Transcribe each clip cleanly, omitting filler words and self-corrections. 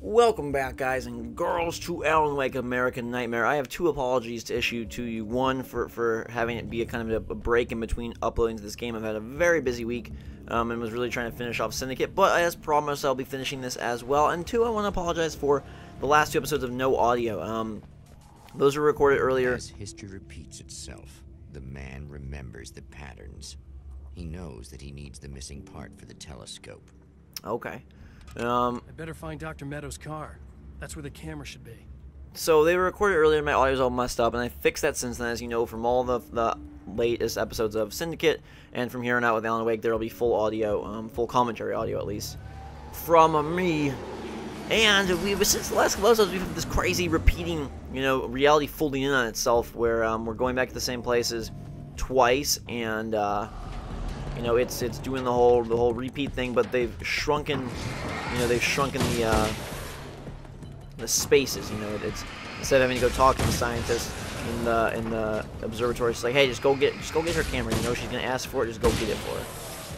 Welcome back, guys and girls, to Alan Wake American Nightmare. I have two apologies to issue to you. One, for having it be a kind of a break in between uploading to this game. I've had a very busy week and was really trying to finish off Syndicate, but as promised, I'll be finishing this as well. And two, I want to apologize for the last two episodes of no audio. Those were recorded earlier. As history repeats itself, the man remembers the patterns. He knows that he needs the missing part for the telescope. Okay. I better find Dr. Meadows' car. That's where the camera should be. So they were recorded earlier, my audio's all messed up, and I fixed that since then, as you know, from all the latest episodes of Syndicate, and from here on out with Alan Wake, there will be full audio, full commentary audio at least, from me. And since the last couple episodes, we've had this crazy repeating, reality folding in on itself, where we're going back to the same places twice, and it's doing the whole repeat thing, but they've shrunken, the spaces. It's instead of having to go talk to the scientist in the observatory, it's like, hey, just go get her camera. She's gonna ask for it, just go get it for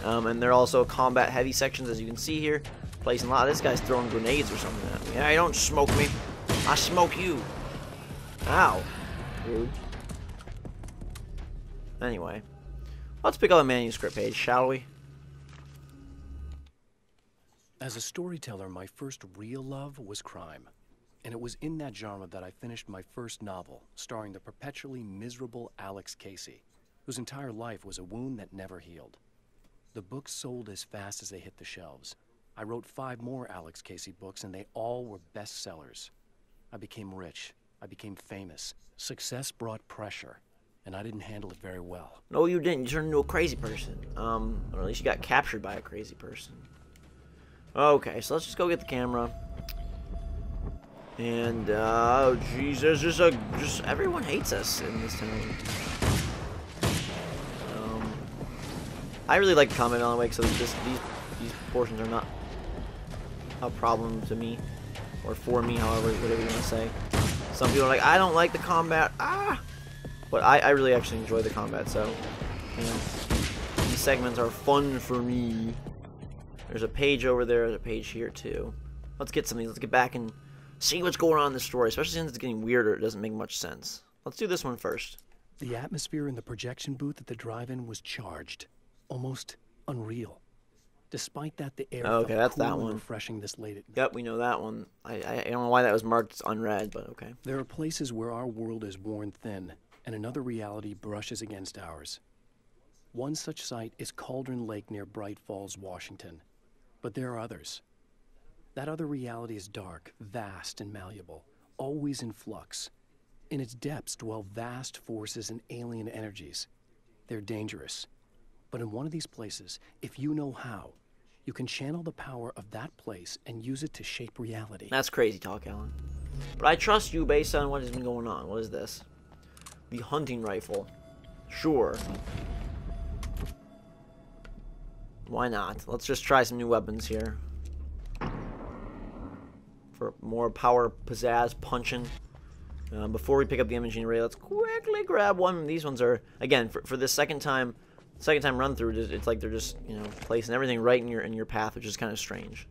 her. And they're also combat heavy sections, as you can see here, placing a lot. This guy's throwing grenades or something at me. Hey, don't smoke me, I smoke you. Ow, dude. Anyway. Let's pick up a manuscript page, shall we? As a storyteller, my first real love was crime. And it was in that genre that I finished my first novel, starring the perpetually miserable Alex Casey, whose entire life was a wound that never healed. The books sold as fast as they hit the shelves. I wrote 5 more Alex Casey books, and they all were bestsellers. I became rich. I became famous. Success brought pressure. And I didn't handle it very well. No, you didn't. You turned into a crazy person. Or at least you got captured by a crazy person. Okay, so let's just go get the camera. And, oh, jeez, there's just everyone hates us in this town. I really like to comment on the Wake, so these portions are not a problem to me. Or for me, however, whatever you want to say. Some people are like, I don't like the combat. But I really actually enjoy the combat, so, these segments are fun for me. There's a page over there, there's a page here, too. Let's get some of these, let's get back and see what's going on in the story, especially since it's getting weirder, it doesn't make much sense. Let's do this one first. The atmosphere in the projection booth at the drive-in was charged, almost unreal. Despite that, the air felt that's cool that and one. refreshing this late at night. Yep, we know that one. I don't know why that was marked as unread, but okay. There are places where our world is worn thin, and another reality brushes against ours. One such site is Cauldron Lake near Bright Falls, Washington. But there are others. That other reality is dark, vast, and malleable, always in flux. In its depths dwell vast forces and alien energies. They're dangerous. But in one of these places, if you know how, you can channel the power of that place and use it to shape reality. That's crazy talk, Alan. But I trust you based on what has been going on. What is this? The hunting rifle. Sure. Why not? Let's just try some new weapons here. For more power, pizzazz, punching. Before we pick up the imaging array, let's quickly grab one. These ones are, again, for this second time run through, it's like they're just, placing everything right in your path, which is kind of strange.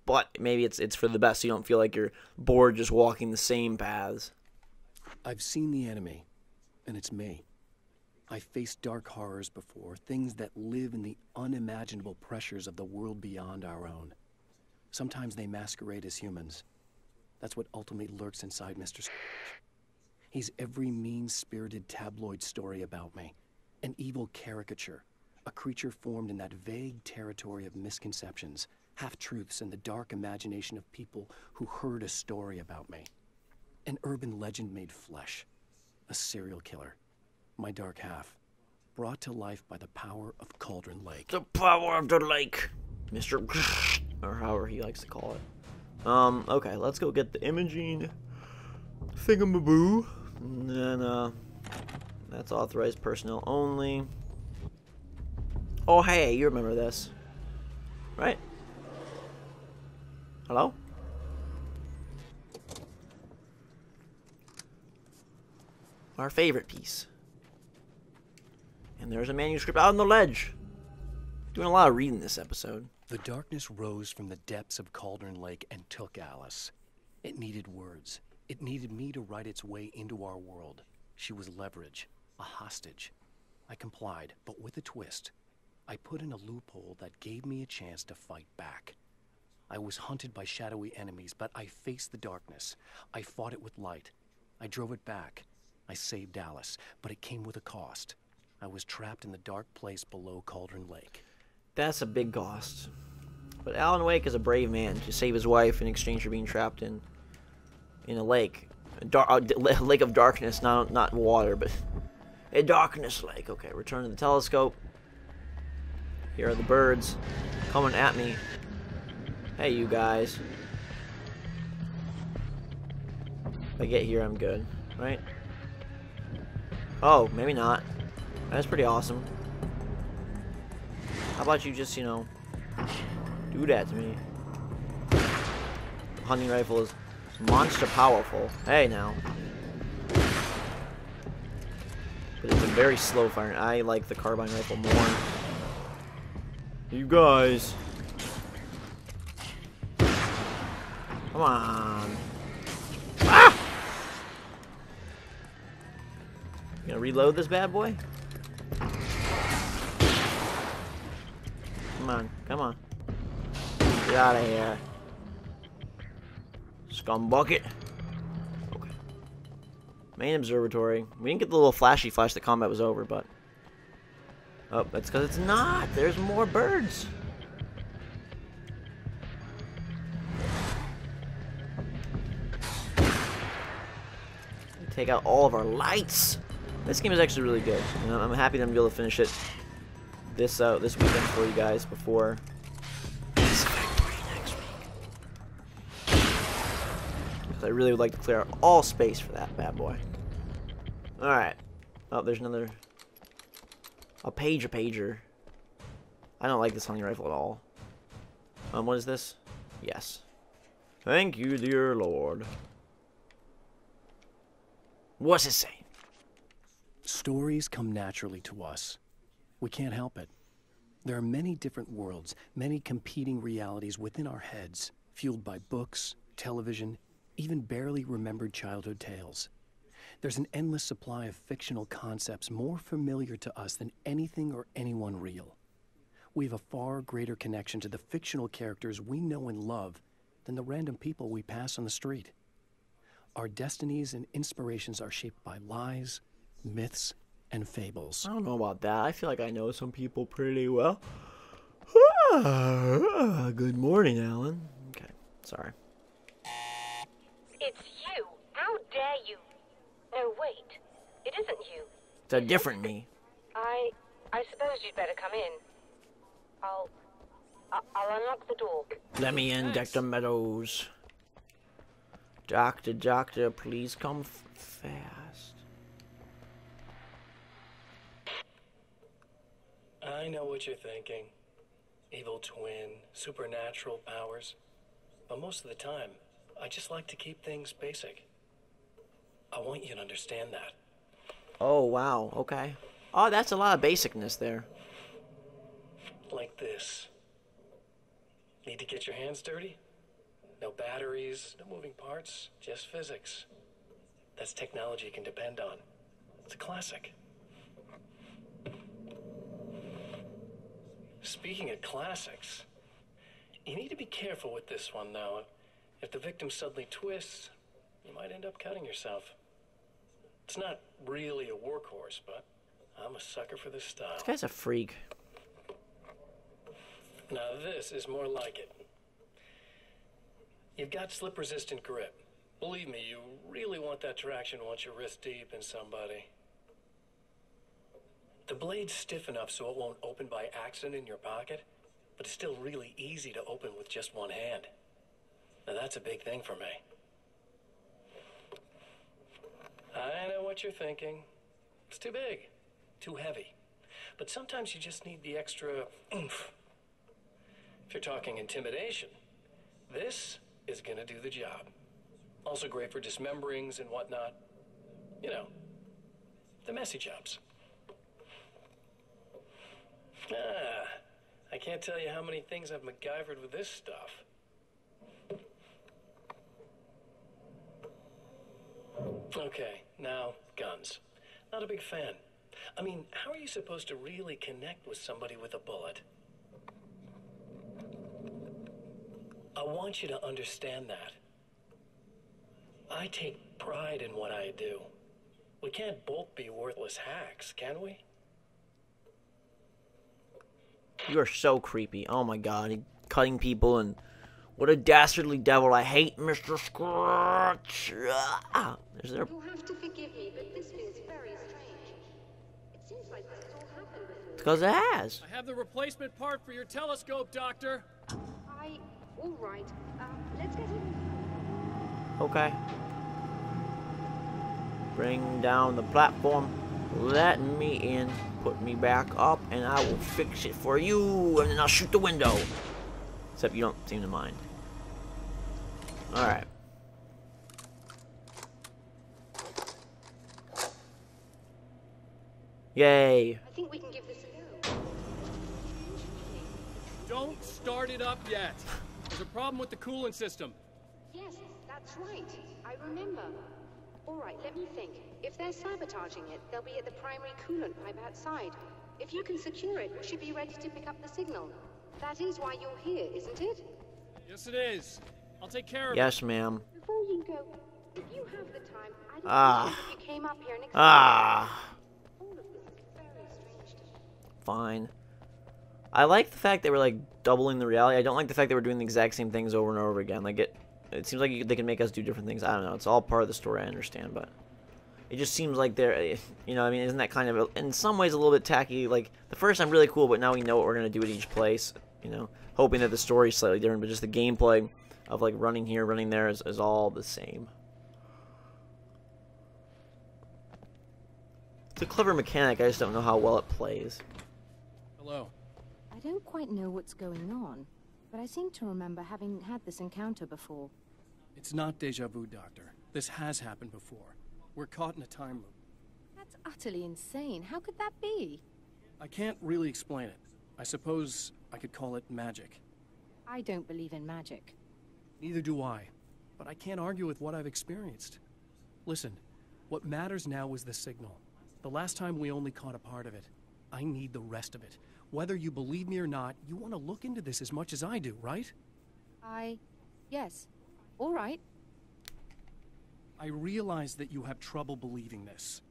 But maybe it's for the best, so you don't feel like you're bored just walking the same paths. I've seen the enemy. And it's me. I faced dark horrors before, things that live in the unimaginable pressures of the world beyond our own. Sometimes they masquerade as humans. That's what ultimately lurks inside Mr. He's every mean-spirited tabloid story about me. An evil caricature. A creature formed in that vague territory of misconceptions, half-truths, and the dark imagination of people who heard a story about me. An urban legend made flesh. A serial killer, my dark half, brought to life by the power of Cauldron Lake. The power of the lake, Mr. or however he likes to call it. Okay, let's go get the imaging thingamaboo. And then, that's authorized personnel only. Oh, hey, you remember this, right? Hello? Our favorite piece. And there's a manuscript out on the ledge. Doing a lot of reading this episode. The darkness rose from the depths of Cauldron Lake and took Alice. It needed words. It needed me to write its way into our world. She was leverage, a hostage. I complied, but with a twist. I put in a loophole that gave me a chance to fight back. I was hunted by shadowy enemies, but I faced the darkness. I fought it with light. I drove it back. I saved Alice, but it came with a cost. I was trapped in the dark place below Cauldron Lake. That's a big cost. But Alan Wake is a brave man to save his wife in exchange for being trapped in a lake. A lake of darkness, not water, but a darkness lake. Okay, return to the telescope. Here are the birds coming at me. Hey, you guys. If I get here, I'm good, right? Oh, maybe not. That's pretty awesome. How about you just, you know, do that to me? The hunting rifle is monster powerful. Hey, now. But it's a very slow fire. I like the carbine rifle more. You guys. Come on. Ah! You gonna reload this bad boy? Come on, come on. Get out of here. Scumbucket. Okay. Main observatory. We didn't get the little flashy flash that combat was over, but... Oh, that's because it's not. There's more birds. Take out all of our lights. This game is actually really good, and I'm happy that I'm able to finish it this weekend for you guys before this factory next week. Because I really would like to clear out all space for that bad boy. All right. Oh, there's another. A pager. I don't like this hunting rifle at all. What is this? Yes. Thank you, dear Lord. What's it say? Stories come naturally to us. We can't help it. There are many different worlds, many competing realities within our heads, fueled by books, television, even barely remembered childhood tales. There's an endless supply of fictional concepts more familiar to us than anything or anyone real. We have a far greater connection to the fictional characters we know and love than the random people we pass on the street. Our destinies and inspirations are shaped by lies, myths, and fables. I don't know about that. I feel like I know some people pretty well. Good morning, Alan. Okay, sorry. It's you. How dare you? No, wait. It isn't you. It's a different me. I suppose you'd better come in. I'll unlock the door. Let me in, Dr. Meadows. Doctor, please come fast. I know what you're thinking. Evil twin, supernatural powers. But most of the time, I just like to keep things basic. I want you to understand that. Oh, wow. Okay. Oh, that's a lot of basicness there. Like this. Need to get your hands dirty? No batteries, no moving parts, just physics. That's technology you can depend on. It's a classic. Speaking of classics, you need to be careful with this one, though. If the victim suddenly twists, you might end up cutting yourself. It's not really a workhorse, but I'm a sucker for this style. This guy's a freak. Now this is more like it. You've got slip-resistant grip. Believe me, you really want that traction once you're wrist deep in somebody. The blade's stiff enough so it won't open by accident in your pocket, but it's still really easy to open with just one hand. Now that's a big thing for me. I know what you're thinking. It's too big, too heavy. But sometimes you just need the extra oomph. If you're talking intimidation, this is gonna do the job. Also great for dismemberings and whatnot. You know, the messy jobs. I can't tell you how many things I've MacGyvered with this stuff. Okay, now, guns. Not a big fan. I mean, how are you supposed to really connect with somebody with a bullet? I want you to understand that. I take pride in what I do. We can't both be worthless hacks, can we? You are so creepy. Oh my god, he cutting people and what a dastardly devil. I hate Mr. Scorch. Ah, is there? You'll have to forgive me, but this feels very strange. It seems like this has all happened before. Because it has. I have the replacement part for your telescope, Doctor. All right. Let's get in. Okay. Bring down the platform. Let me in. Put me back up, and I will fix it for you. And then I'll shoot the window. Except you don't seem to mind. Alright. Yay. I think we can give this a go. Don't start it up yet. There's a problem with the coolant system. Yes, that's right. I remember. All right, let me think. If they're sabotaging it, they'll be at the primary coolant pipe outside. If you can secure it, we should be ready to pick up the signal. That is why you're here, isn't it? Yes, it is. I'll take care of it. Yes, ma'am. Before you go, if you have the time, I'd Ah. appreciate if you came up here and explained. Ah. All of this is very strange to me. Fine. I like the fact they were like doubling the reality. I don't like the fact they were doing the exact same things over and over again. Like it seems like they can make us do different things. I don't know. It's all part of the story. I understand, but it just seems like they're, you know, I mean, isn't that kind of in some ways a little bit tacky? Like the first time really cool, but now we know what we're gonna do at each place. You know, hoping that the story's slightly different, but just the gameplay of like running here, running there is all the same. It's a clever mechanic. I just don't know how well it plays. Hello. I don't quite know what's going on, but I seem to remember having had this encounter before. It's not deja vu, Doctor. This has happened before. We're caught in a time loop. That's utterly insane. How could that be? I can't really explain it. I suppose I could call it magic. I don't believe in magic. Neither do I. But I can't argue with what I've experienced. Listen, what matters now is the signal. The last time we only caught a part of it. I need the rest of it. Whether you believe me or not, you want to look into this as much as I do, right? Yes. All right. I realize that you have trouble believing this.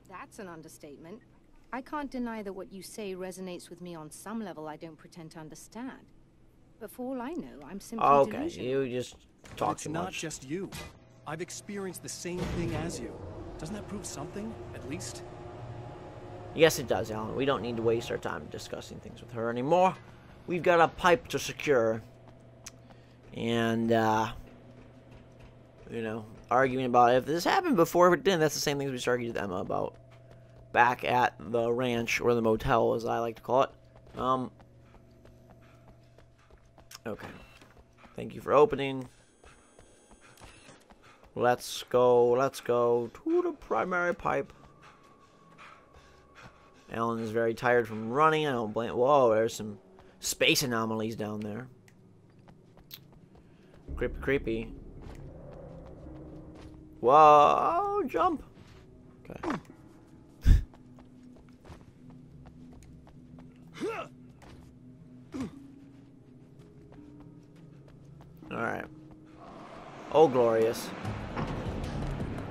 That's an understatement. I can't deny that what you say resonates with me on some level I don't pretend to understand. But for all I know, I'm simply Okay, delusional. you just talk It's too not much. just you. I've experienced the same thing as you. Doesn't that prove something, at least? Yes, it does, Alan. We don't need to waste our time discussing things with her anymore. We've got a pipe to secure. And, you know, arguing about if this happened before, if it didn't, that's the same things we just argued with Emma about back at the ranch, or the motel, as I like to call it. Okay. Thank you for opening. Let's go to the primary pipe. Alan is very tired from running. I don't blame. Whoa, there's some space anomalies down there. Creepy, creepy. Whoa, jump. Okay. Alright. Oh, glorious.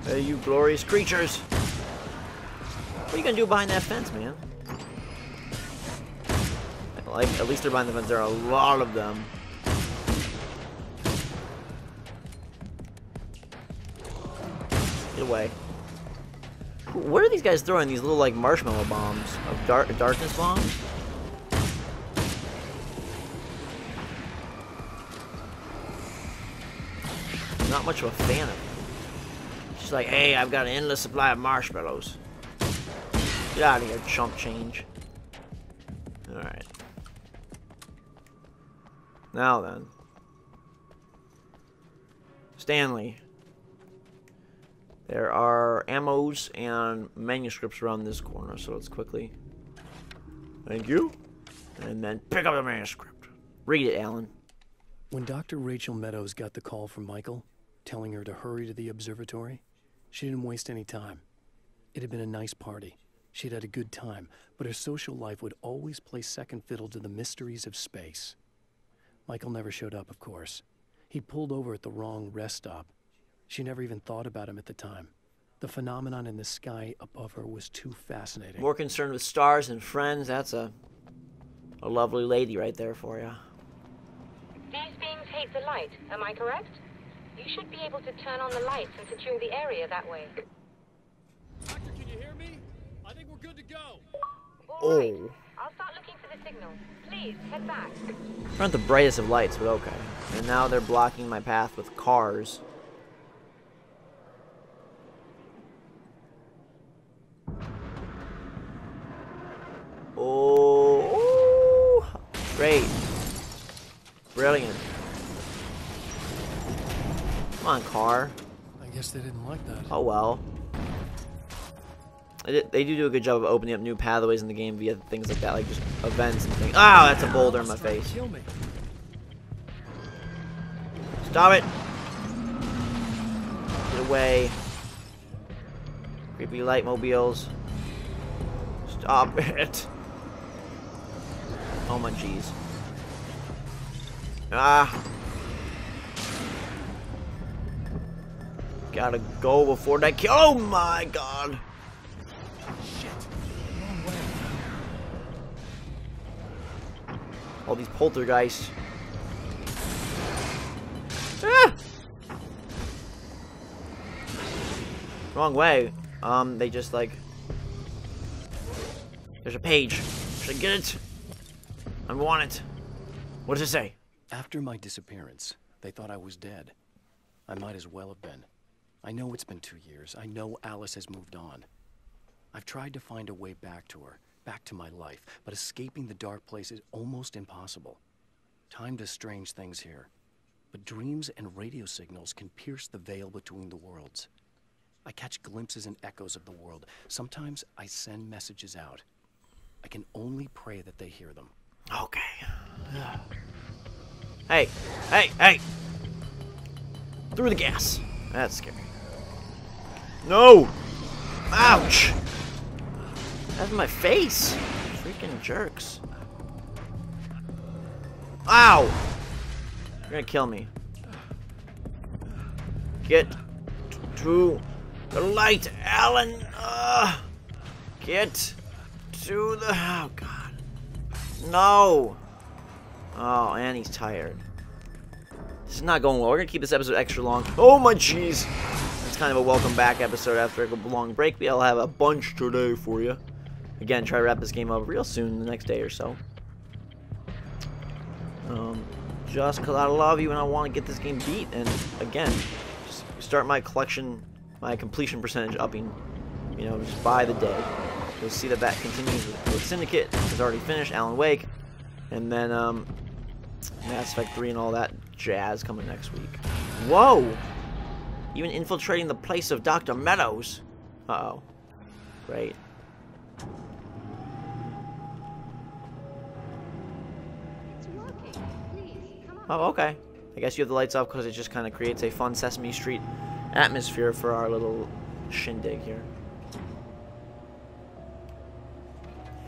Hey, you glorious creatures. What are you gonna do behind that fence, man? Like, at least they're behind the fence. There are a lot of them. Get away. What are these guys throwing? These little, like, marshmallow bombs? Of darkness bombs? Not much of a fan of it. She's like, hey, I've got an endless supply of marshmallows. Get out of here, chump change. Alright. Now then. Stanley. There are ammos and manuscripts around this corner, so let's quickly... Thank you. And then pick up the manuscript. Read it, Alan. When Dr. Rachel Meadows got the call from Michael, telling her to hurry to the observatory, she didn't waste any time. It had been a nice party. She'd had a good time, but her social life would always play second fiddle to the mysteries of space. Michael never showed up, of course. He'd pulled over at the wrong rest stop. She never even thought about him at the time. The phenomenon in the sky above her was too fascinating. More concerned with stars and friends. That's a lovely lady right there for you. These beings hate the light, am I correct? You should be able to turn on the lights and secure the area that way. Doctor, can you hear me? I think we're good to go. All right. I'll start looking for the signal. Please, head back. Aren't the brightest of lights, but okay. And now they're blocking my path with cars. Oh, great. Brilliant. Come on, car. I guess they didn't like that. Oh, well. They do a good job of opening up new pathways in the game via things like that, like just events and things. Ah, that's a boulder in my face. Kill me. Stop it. Get away. Creepy light mobiles. Stop it. Oh my jeez. Ah. Gotta go before they kill. Oh my god. Shit. Wrong way. All these poltergeists. Ah! Wrong way. They just like. There's a page. Should I get it? I want it. What does it say? After my disappearance, they thought I was dead. I might as well have been. I know it's been 2 years. I know Alice has moved on. I've tried to find a way back to her, back to my life, but escaping the dark place is almost impossible. Time does strange things here, but dreams and radio signals can pierce the veil between the worlds. I catch glimpses and echoes of the world. Sometimes I send messages out. I can only pray that they hear them. Okay. Hey, hey, hey! Through the gas. That's scary. No! Ouch! That's my face. Freaking jerks. Ow! You're gonna kill me. Get to the light, Alan. Get to the. Oh God. No. Oh, and he's tired. This is not going well. We're gonna keep this episode extra long. Oh my jeez. It's kind of a welcome back episode after a long break. But I'll have a bunch today for you. Again, try to wrap this game up real soon, the next day or so. Just because I love you and I want to get this game beat. And again, just start my collection, my completion percentage upping, you know, just by the day. You'll see that that continues with Syndicate. It's already finished, Alan Wake. And then Mass Effect 3 and all that jazz coming next week. Whoa! Even infiltrating the place of Dr. Meadows. Uh-oh. Great. It's working. Please, come on. Oh, okay. I guess you have the lights off because it just kind of creates a fun Sesame Street atmosphere for our little shindig here.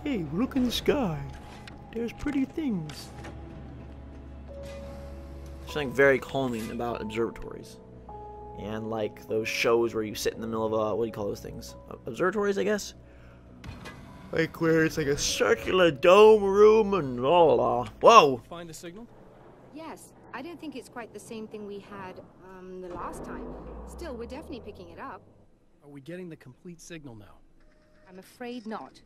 Hey, look in the sky. There's pretty things. There's something very calming about observatories. And like those shows where you sit in the middle of a, what do you call those things? Observatories, I guess? Like where it's like a circular dome room and la la la. Whoa! Find the signal? Yes, I don't think it's quite the same thing we had, the last time. Still, we're definitely picking it up. Are we getting the complete signal now? I'm afraid not.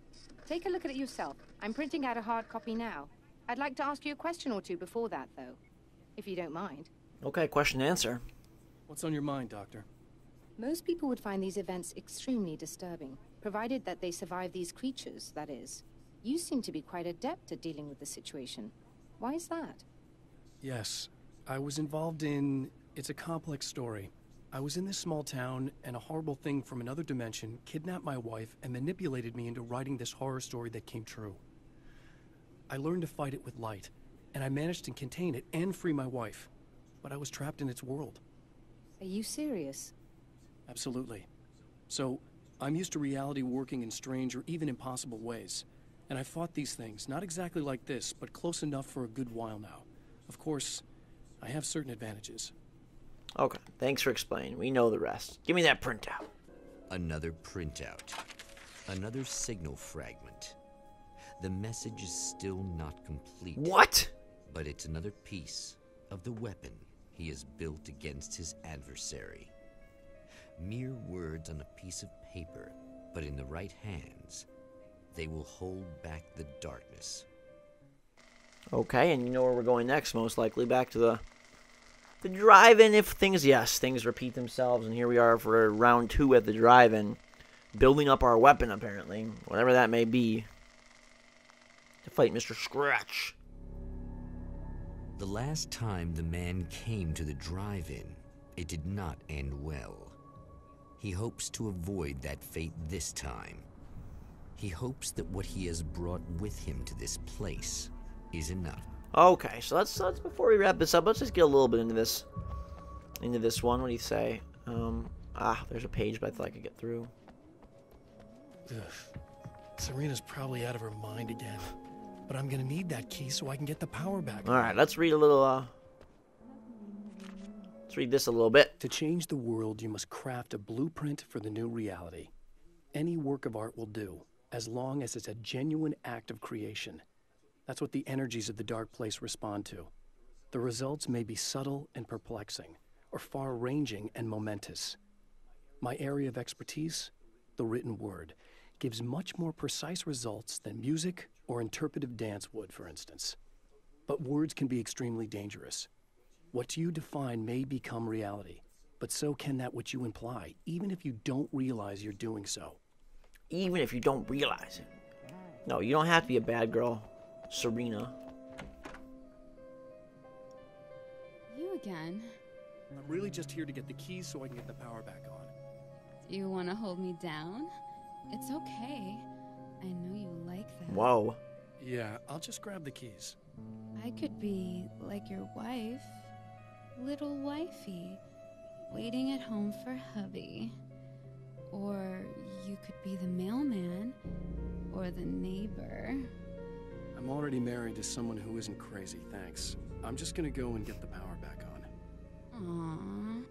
Take a look at it yourself. I'm printing out a hard copy now. I'd like to ask you a question or two before that, though. If you don't mind. Okay, question and answer. What's on your mind, Doctor? Most people would find these events extremely disturbing, provided that they survive these creatures, that is. You seem to be quite adept at dealing with the situation. Why is that? Yes, I was involved in... It's a complex story. I was in this small town, and a horrible thing from another dimension kidnapped my wife and manipulated me into writing this horror story that came true. I learned to fight it with light, and I managed to contain it and free my wife. But I was trapped in its world. Are you serious? Absolutely. So, I'm used to reality working in strange or even impossible ways. And I fought these things, not exactly like this, but close enough for a good while now. Of course, I have certain advantages. Okay, thanks for explaining. We know the rest. Give me that printout. Another printout. Another signal fragment. The message is still not complete. What? But it's another piece of the weapon he has built against his adversary. Mere words on a piece of paper, but in the right hands, they will hold back the darkness. Okay, and you know where we're going next, most likely. Back to the drive-in if things repeat themselves. And here we are for round 2 at the drive-in. Building up our weapon, apparently. Whatever that may be. To fight Mr. Scratch. The last time the man came to the drive-in, it did not end well. He hopes to avoid that fate this time. He hopes that what he has brought with him to this place is enough. Okay, so let's before we wrap this up, let's just get a little bit into this one. What do you say? There's a page, but I thought I could get through. Ugh. Serena's probably out of her mind again. But I'm gonna need that key so I can get the power back. Alright, let's read a little, let's read this a little bit. To change the world, you must craft a blueprint for the new reality. Any work of art will do, as long as it's a genuine act of creation. That's what the energies of the dark place respond to. The results may be subtle and perplexing, or far-ranging and momentous. My area of expertise, the written word, gives much more precise results than music or interpretive dance would, for instance. But words can be extremely dangerous. What you define may become reality, but so can that which you imply, even if you don't realize you're doing so. Even if you don't realize it. No, you don't have to be a bad girl, Serena. You again? I'm really just here to get the keys so I can get the power back on. Do you want to hold me down? It's okay. I know you like that. Whoa. Yeah, I'll just grab the keys. I could be like your wife. Little wifey. Waiting at home for hubby. Or you could be the mailman. Or the neighbor. I'm already married to someone who isn't crazy, thanks. I'm just gonna go and get the power back on. Aww.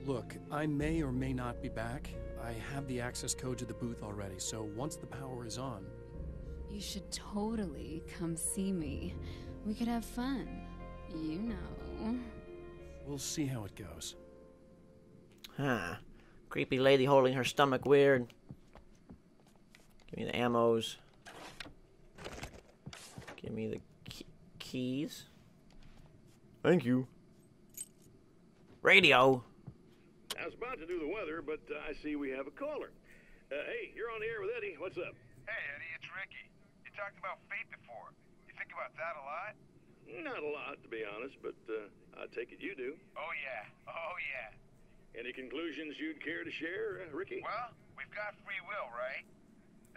Look, I may or may not be back. I have the access code to the booth already, so once the power is on... You should totally come see me. We could have fun. You know. We'll see how it goes. Huh. Creepy lady holding her stomach weird. Give me the ammos. Give me the keys. Thank you. Radio. I was about to do the weather, but I see we have a caller. Hey, you're on the air with Eddie. What's up? Hey, Eddie, it's Ricky. You talked about fate before. You think about that a lot? Not a lot, to be honest, but I take it you do. Oh, yeah. Oh, yeah. Any conclusions you'd care to share, Ricky? Well, we've got free will, right?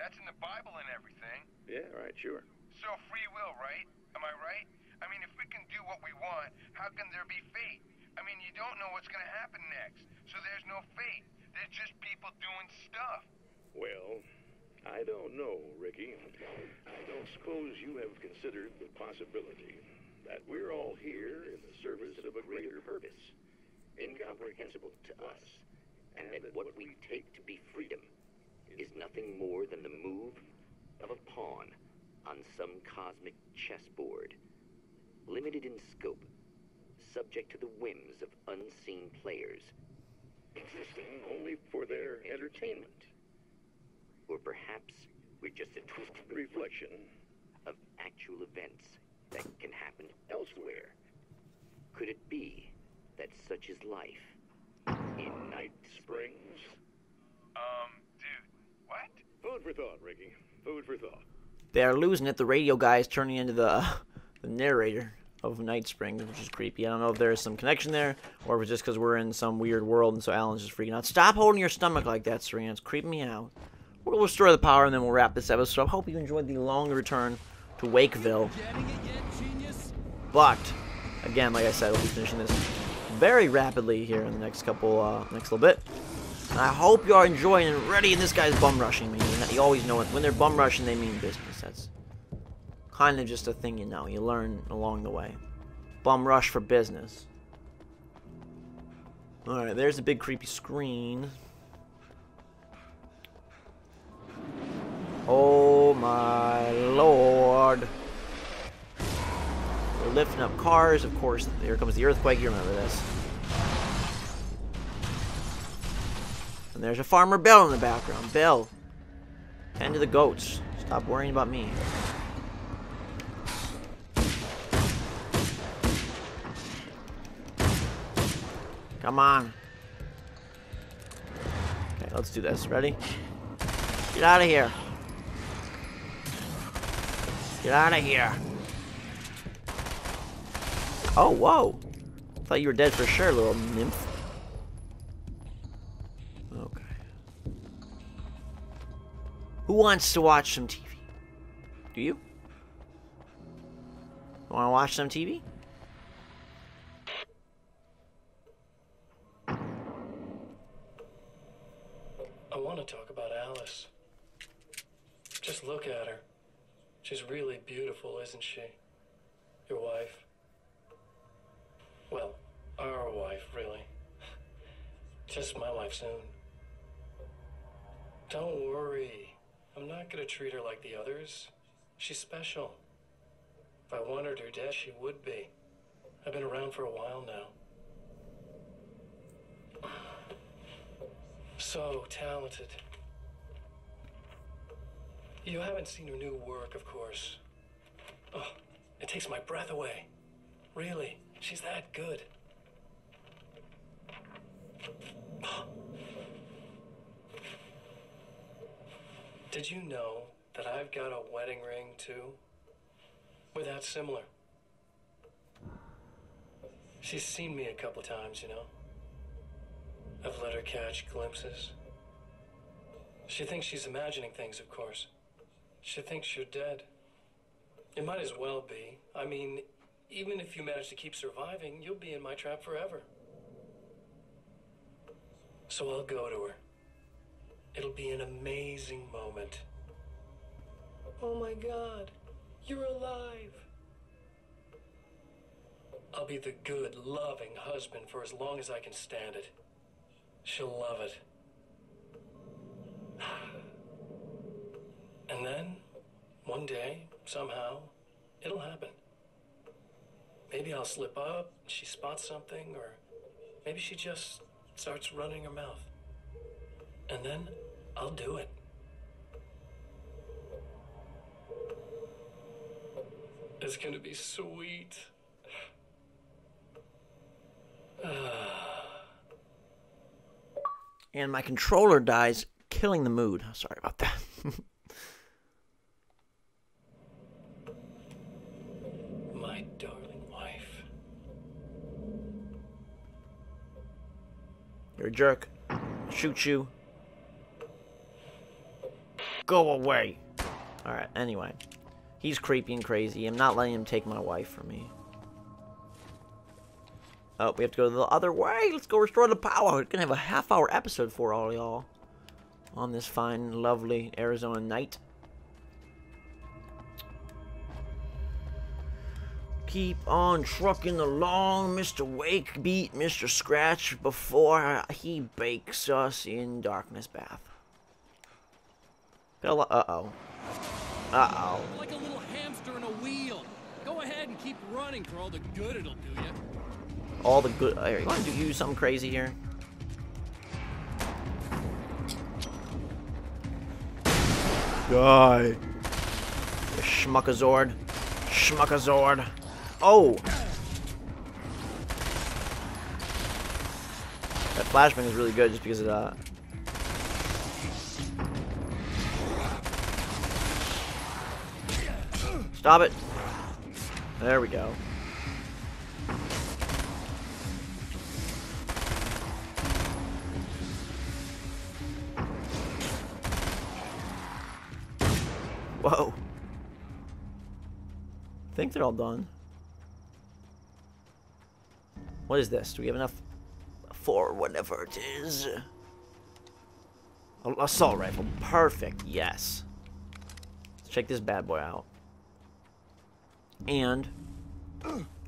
That's in the Bible and everything. Yeah, right, sure. So free will, right? Am I right? I mean, if we can do what we want, how can there be fate? I mean, you don't know what's going to happen next, so there's no fate. There's just people doing stuff. Well, I don't know, Ricky. I don't suppose you have considered the possibility that we're all here in the service of a greater purpose, incomprehensible to us, And that what we take to be freedom is nothing more than the move of a pawn on some cosmic chessboard, limited in scope, subject to the whims of unseen players, existing only for their entertainment. Or perhaps we're just a twisted Reflection of actual events that can happen elsewhere. Could it be that such is life in Night Springs. Dude, what? Food for thought, Ricky. Food for thought. They're losing it. The radio guy is turning into the narrator of Night Springs, which is creepy. I don't know if there is some connection there, or if it's just because we're in some weird world, and so Alan's just freaking out. Stop holding your stomach like that, Serena. It's creeping me out. We'll restore the power, and then we'll wrap this episode. I hope you enjoyed the long return to Wakeville. But again, like I said, we'll be finishing this very rapidly here in the next little bit. And I hope you are enjoying and ready. And this guy's bum rushing me. You always know it. When they're bum rushing, they mean business. That's kind of just a thing you know. You learn along the way. Bum rush for business. Alright, there's a big creepy screen. Oh my lord. We're lifting up cars, of course. Here comes the earthquake, you remember this. And there's a Farmer Bill in the background. Bill, tend to the goats. Stop worrying about me. Come on. Okay, let's do this. Ready? Get out of here. Get out of here. Oh, whoa. Thought you were dead for sure, little nymph. Okay. Who wants to watch some TV? Do you? Want to watch some TV? I want to talk about Alice. Just look at her. She's really beautiful, isn't she? Your wife. Well, our wife, really. Just my wife soon. Don't worry. I'm not gonna treat her like the others. She's special. If I wanted her dead, she would be. I've been around for a while now. So talented. You haven't seen her new work, of course. Oh, it takes my breath away. Really, she's that good. Did you know that I've got a wedding ring, too? We're that similar. She's seen me a couple times, you know. I've let her catch glimpses. She thinks she's imagining things, of course. She thinks you're dead. It might as well be. I mean, even if you manage to keep surviving, you'll be in my trap forever. So I'll go to her. It'll be an amazing moment. Oh my God, you're alive. I'll be the good, loving husband for as long as I can stand it. She'll love it. And then, one day, somehow, it'll happen. Maybe I'll slip up, she spots something, or maybe she just starts running her mouth. And then, I'll do it. It's gonna be sweet. And my controller dies, killing the mood. Sorry about that. My darling wife. You're a jerk. Shoot you. Go away. Alright, anyway. He's creepy and crazy. I'm not letting him take my wife from me. Oh, we have to go the other way. Let's go restore the power. We're gonna have a half-hour episode for all y'all on this fine, lovely Arizona night. Keep on trucking along, Mr. Wake. Beat Mr. Scratch before he bakes us in darkness bath. Uh-oh. Uh-oh. Like a little hamster in a wheel. Go ahead and keep running for all the good it'll do you. All the good. You want to do something crazy here? Die. Schmuckazord. Schmuckazord. Oh! That flashbang is really good just because of Stop it. There we go. Whoa. think they're all done. What is this? Do we have enough for whatever it is? Assault rifle. Perfect. Yes. Let's check this bad boy out. And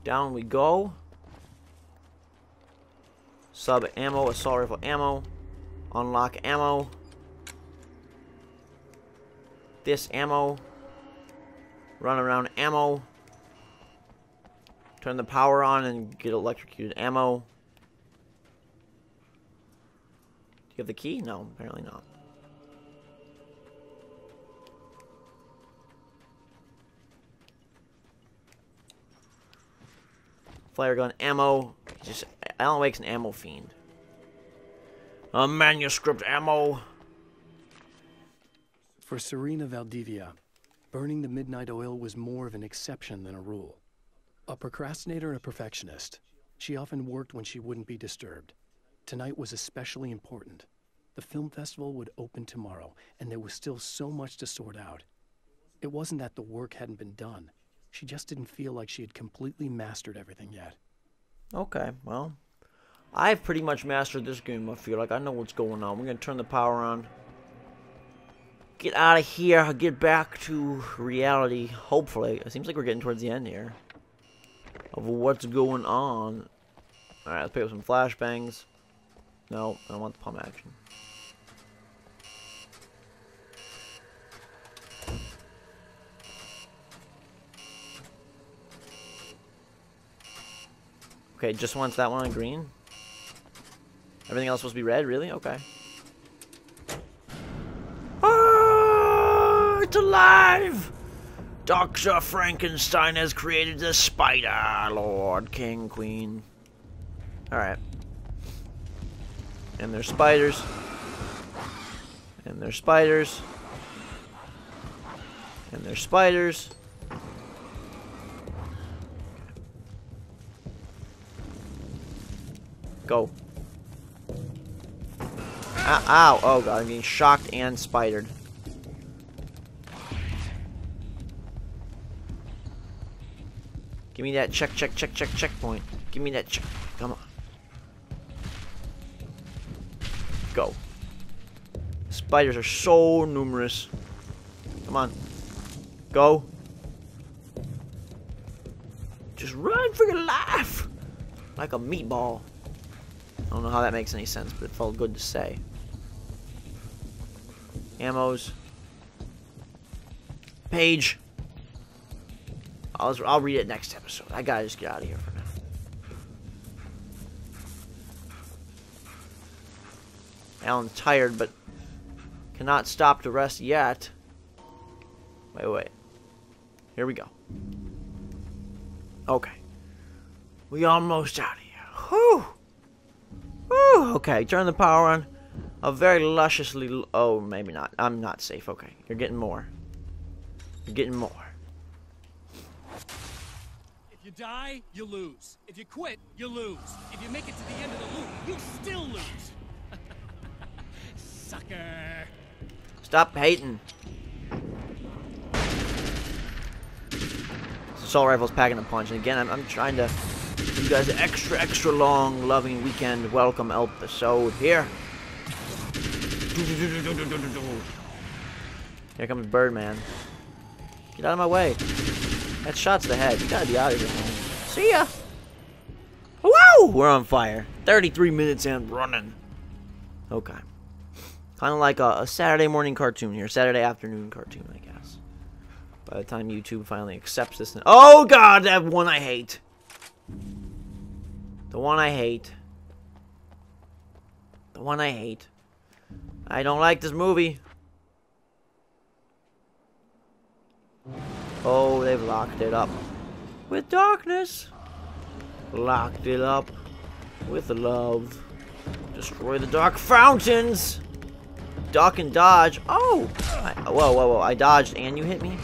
down we go. Sub ammo, assault rifle ammo. Unlock ammo. This ammo. Run around ammo. Turn the power on and get electrocuted ammo. Do you have the key? No, apparently not. Flare gun ammo. Just Alan Wake's an ammo fiend. A manuscript ammo. For Serena Valdivia, burning the midnight oil was more of an exception than a rule. A procrastinator and a perfectionist, she often worked when she wouldn't be disturbed. Tonight was especially important. The film festival would open tomorrow, and there was still so much to sort out. It wasn't that the work hadn't been done. She just didn't feel like she had completely mastered everything yet. Okay, well, I've pretty much mastered this game, I feel like. I know what's going on. We're going to turn the power on. Get out of here. Get back to reality. Hopefully. It seems like we're getting towards the end here of what's going on. Alright, let's pick up some flashbangs. No, I don't want the pump action. Okay, just wants that one on green. Everything else supposed to be red? Really? Okay. Ah, it's alive! Dr. Frankenstein has created the spider, Lord, King, Queen. Alright. And there's spiders. And there's spiders. And there's spiders. Go. Ow, ow. Oh god, I'm getting shocked and spidered. Give me that checkpoint. Give me that check. Come on. Go. Spiders are so numerous. Come on. Go. Just run for your life. Like a meatball. I don't know how that makes any sense, but it felt good to say. Ammos. Page. I'll read it next episode. I gotta just get out of here for now. Alan's tired, but cannot stop to rest yet. Wait. Here we go. Okay. We almost out of here. Whew. Whew. Okay, turn the power on. A very lusciously... Oh, maybe not. I'm not safe. Okay, you're getting more. You're getting more. If you die, you lose. If you quit, you lose. If you make it to the end of the loop, you still lose. Sucker. Stop hating. Assault rifle's packing a punch. And again, I'm trying to give you guys an extra long, loving weekend welcome episode here. Here comes Birdman. Get out of my way. That shot's the head. You gotta be out of here, man. See ya! Woo! We're on fire. 33 minutes and running. Okay. Kind of like a Saturday morning cartoon here. Saturday afternoon cartoon, I guess. By the time YouTube finally accepts this. Oh, God! That one I hate. The one I hate. The one I hate. I don't like this movie. Oh, they've locked it up with darkness. Locked it up with love. Destroy the dark fountains. Duck and dodge. Oh! Whoa. I dodged and you hit me?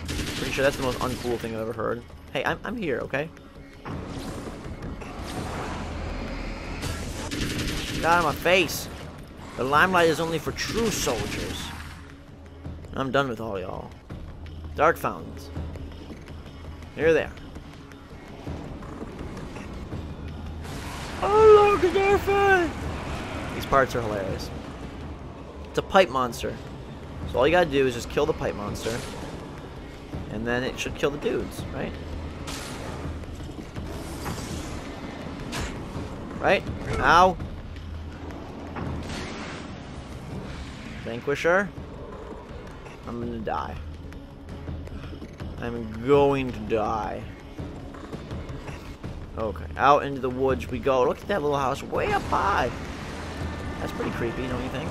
Pretty sure that's the most uncool thing I've ever heard. Hey, I'm here, okay? Get out of my face. The limelight is only for true soldiers. I'm done with all y'all. Dark fountains. Here they are. Oh, look at their face! These parts are hilarious. It's a pipe monster. So all you gotta do is just kill the pipe monster. And then it should kill the dudes, right? Right? Ow! Vanquisher. I'm gonna die. I'm going to die. Okay, out into the woods we go. Look at that little house way up high. That's pretty creepy, don't you think?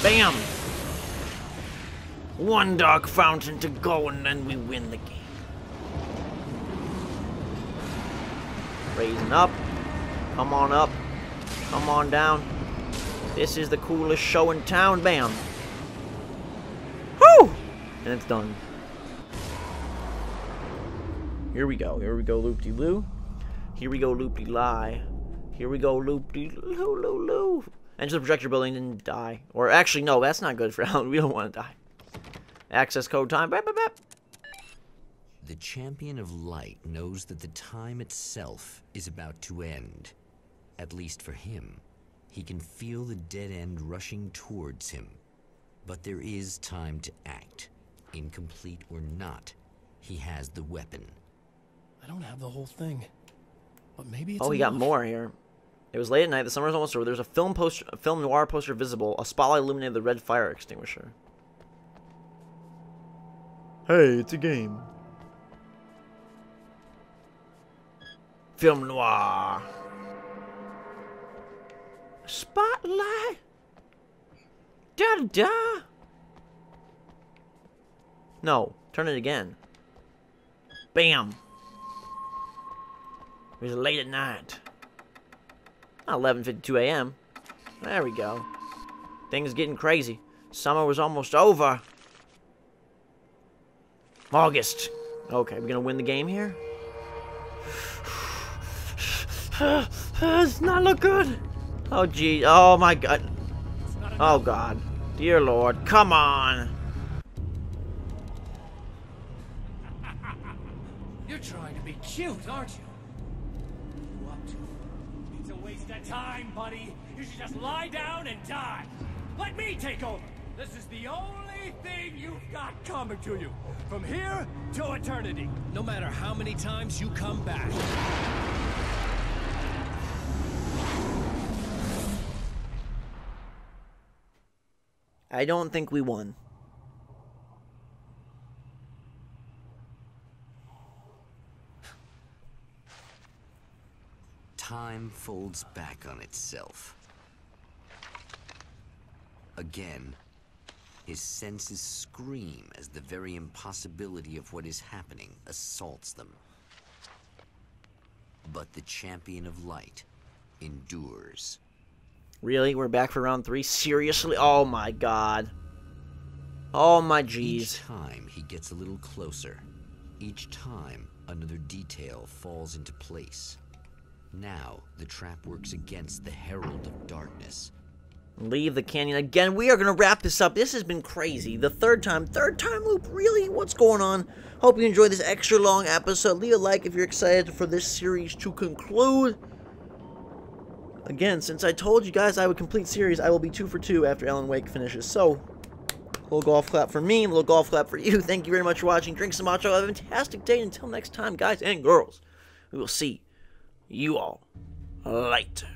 Bam! One dark fountain to go and then we win the game. Raising up. Come on up. Come on down. This is the coolest show in town. Bam. Woo! And it's done. Here we go. Here we go, loop-de-loo. Here we go, loop-de-lie. Here we go, loop-de-loo-loo-loo. Enter the projector building and die. Or actually, no, that's not good for Alan. We don't want to die. Access code time. Bap, bap, bap. The champion of light knows that the time itself is about to end. At least for him. He can feel the dead end rushing towards him. But there is time to act. Incomplete or not, he has the weapon. I don't have the whole thing. But maybe it's Oh, we got more here. It was late at night. The summer is almost over. There's a film noir poster visible. A spotlight illuminated the red fire extinguisher. Hey, it's a game. Film noir. Spotlight. Da da da. No, turn it again. Bam. It was late at night. 11:52 a.m. There we go. Things getting crazy. Summer was almost over. August. Okay, we're gonna win the game here. It's not look good. Oh gee. Oh my god. Oh god. Dear Lord. Come on. You're trying to be cute, aren't you? What are you up to? It's a waste of time, buddy. You should just lie down and die. Let me take over. This is the only thing you've got coming to you. From here to eternity. No matter how many times you come back. I don't think we won. Time folds back on itself. Again, his senses scream as the very impossibility of what is happening assaults them. But the champion of light endures. Really? We're back for round 3? Seriously? Oh my god. Oh my jeez. Each time he gets a little closer. Each time another detail falls into place. Now the trap works against the Herald of Darkness. Leave the canyon again. We are going to wrap this up. This has been crazy. The third time loop. Really? What's going on? Hope you enjoyed this extra long episode. Leave a like if you're excited for this series to conclude. Again, since I told you guys I would complete series, I will be 2 for 2 after Alan Wake finishes. So, a little golf clap for me, a little golf clap for you. Thank you very much for watching. Drink some matcha. Have a fantastic day. Until next time, guys and girls, we will see you all later.